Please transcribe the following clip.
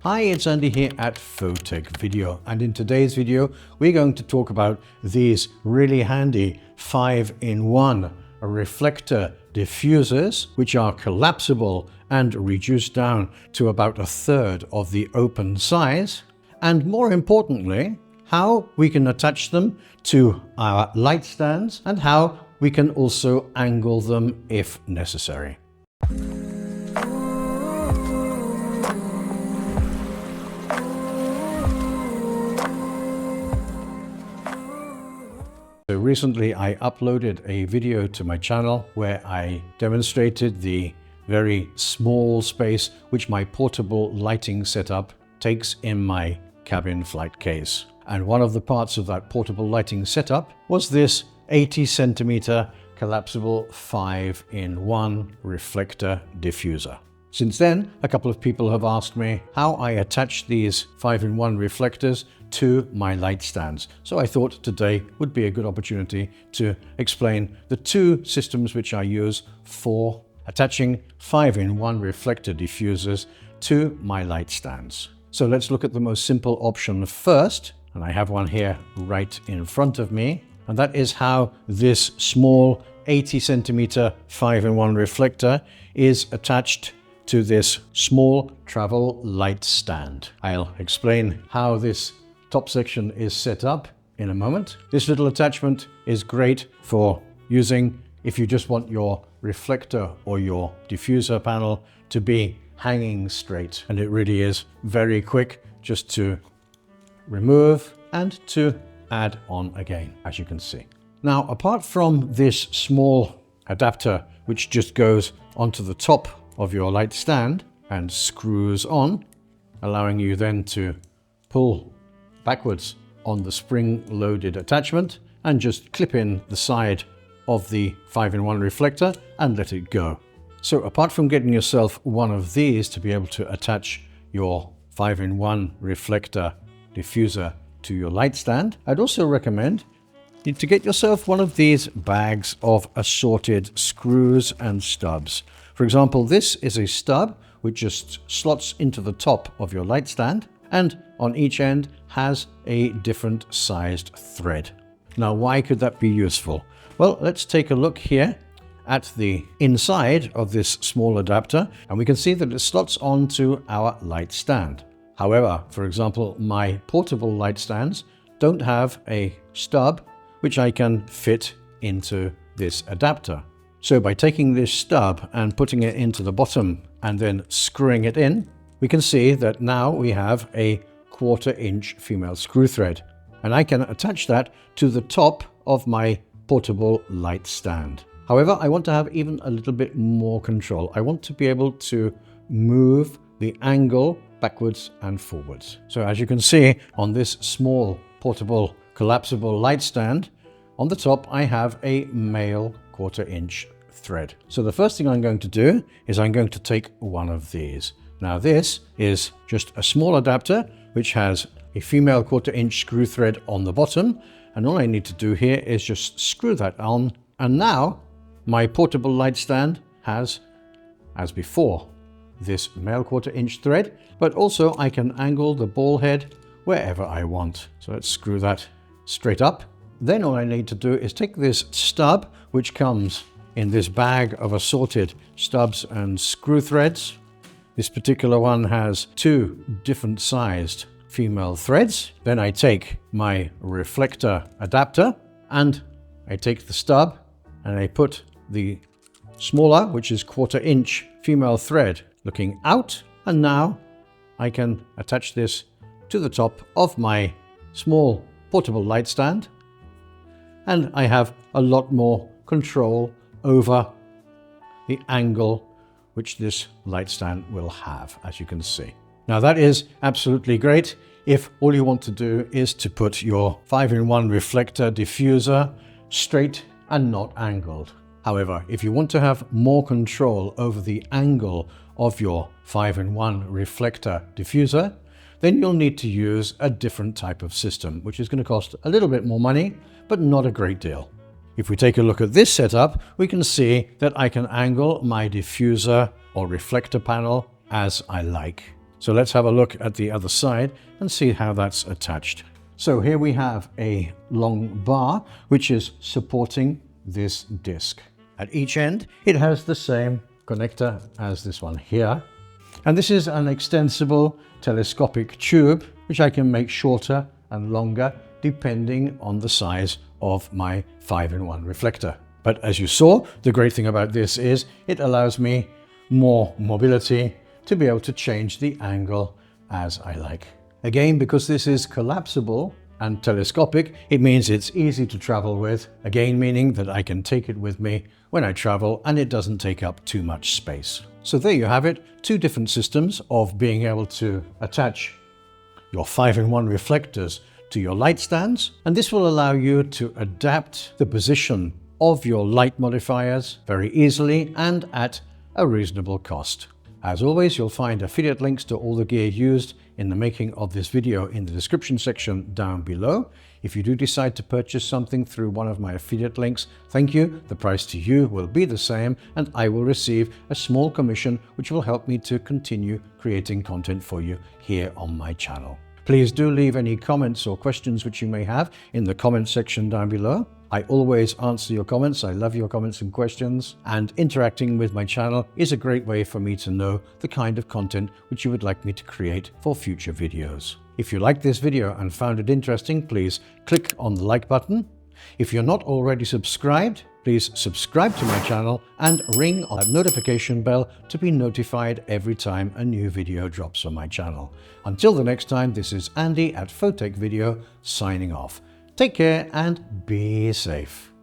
Hi, it's Andy here at Photech Video, and in today's video we're going to talk about these really handy 5-in-1 reflector diffusers, which are collapsible and reduced down to about 1/3 of the open size, and more importantly, how we can attach them to our light stands and how we can also angle them if necessary. So recently I uploaded a video to my channel where I demonstrated the very small space which my portable lighting setup takes in my cabin flight case. And one of the parts of that portable lighting setup was this 80cm collapsible 5-in-1 reflector diffuser. Since then, a couple of people have asked me how I attach these 5-in-1 reflectors to my light stands. So I thought today would be a good opportunity to explain the two systems which I use for attaching 5-in-1 reflector diffusers to my light stands. So let's look at the most simple option first, and I have one here right in front of me, and that is how this small 80cm 5-in-1 reflector is attached to this small travel light stand. I'll explain how this top section is set up in a moment. This little attachment is great for using if you just want your reflector or your diffuser panel to be hanging straight, and it really is very quick just to remove and to add on again, as you can see. Now, apart from this small adapter which just goes onto the top of your light stand and screws on, allowing you then to pull backwards on the spring-loaded attachment and just clip in the side of the 5-in-1 reflector and let it go. So apart from getting yourself one of these to be able to attach your 5-in-1 reflector diffuser to your light stand, I'd also recommend you to get yourself one of these bags of assorted screws and stubs. For example, this is a stub which just slots into the top of your light stand, and on each end has a different sized thread. Now, why could that be useful? Well, let's take a look here at the inside of this small adapter, and we can see that it slots onto our light stand. However, for example, my portable light stands don't have a stub which I can fit into this adapter. So by taking this stub and putting it into the bottom and then screwing it in, we can see that now we have a 1/4-inch female screw thread, and I can attach that to the top of my portable light stand. However, I want to have even a little bit more control. I want to be able to move the angle backwards and forwards. So as you can see on this small portable collapsible light stand, on the top I have a male 1/4-inch thread. So the first thing I'm going to do is I'm going to take one of these. Now this is just a small adapter which has a female 1/4-inch screw thread on the bottom, and all I need to do here is just screw that on, and now my portable light stand has, as before, this male 1/4-inch thread, but also I can angle the ball head wherever I want. So let's screw that straight up. Then all I need to do is take this stub, which comes in this bag of assorted stubs and screw threads. This particular one has 2 different sized female threads. Then I take my reflector adapter and I take the stub and I put the smaller, which is 1/4-inch female thread looking out, and now I can attach this to the top of my small portable light stand, and I have a lot more control over the angle which this light stand will have, as you can see. Now that is absolutely great if all you want to do is to put your 5-in-1 reflector diffuser straight and not angled. However, if you want to have more control over the angle of your 5-in-1 reflector diffuser, then you'll need to use a different type of system, which is going to cost a little bit more money, but not a great deal. If we take a look at this setup, we can see that I can angle my diffuser or reflector panel as I like. So let's have a look at the other side and see how that's attached. So here we have a long bar which is supporting this disc. At each end it has the same connector as this one here. And this is an extensible telescopic tube which I can make shorter and longer depending on the size of my 5-in-1 reflector. But as you saw, the great thing about this is it allows me more mobility to be able to change the angle as I like. Again, because this is collapsible and telescopic, it means it's easy to travel with. Again, meaning that I can take it with me when I travel and it doesn't take up too much space. So there you have it, two different systems of being able to attach your 5-in-1 reflectors to your light stands, and this will allow you to adapt the position of your light modifiers very easily and at a reasonable cost. As always, you'll find affiliate links to all the gear used in the making of this video in the description section down below. If you do decide to purchase something through one of my affiliate links, thank you. The price to you will be the same and I will receive a small commission which will help me to continue creating content for you here on my channel. Please do leave any comments or questions which you may have in the comment section down below. I always answer your comments. I love your comments and questions, and interacting with my channel is a great way for me to know the kind of content which you would like me to create for future videos. If you liked this video and found it interesting, please click on the like button. If you're not already subscribed, please subscribe to my channel and ring on that notification bell to be notified every time a new video drops on my channel. Until the next time, this is Andy at Photech Video signing off. Take care and be safe.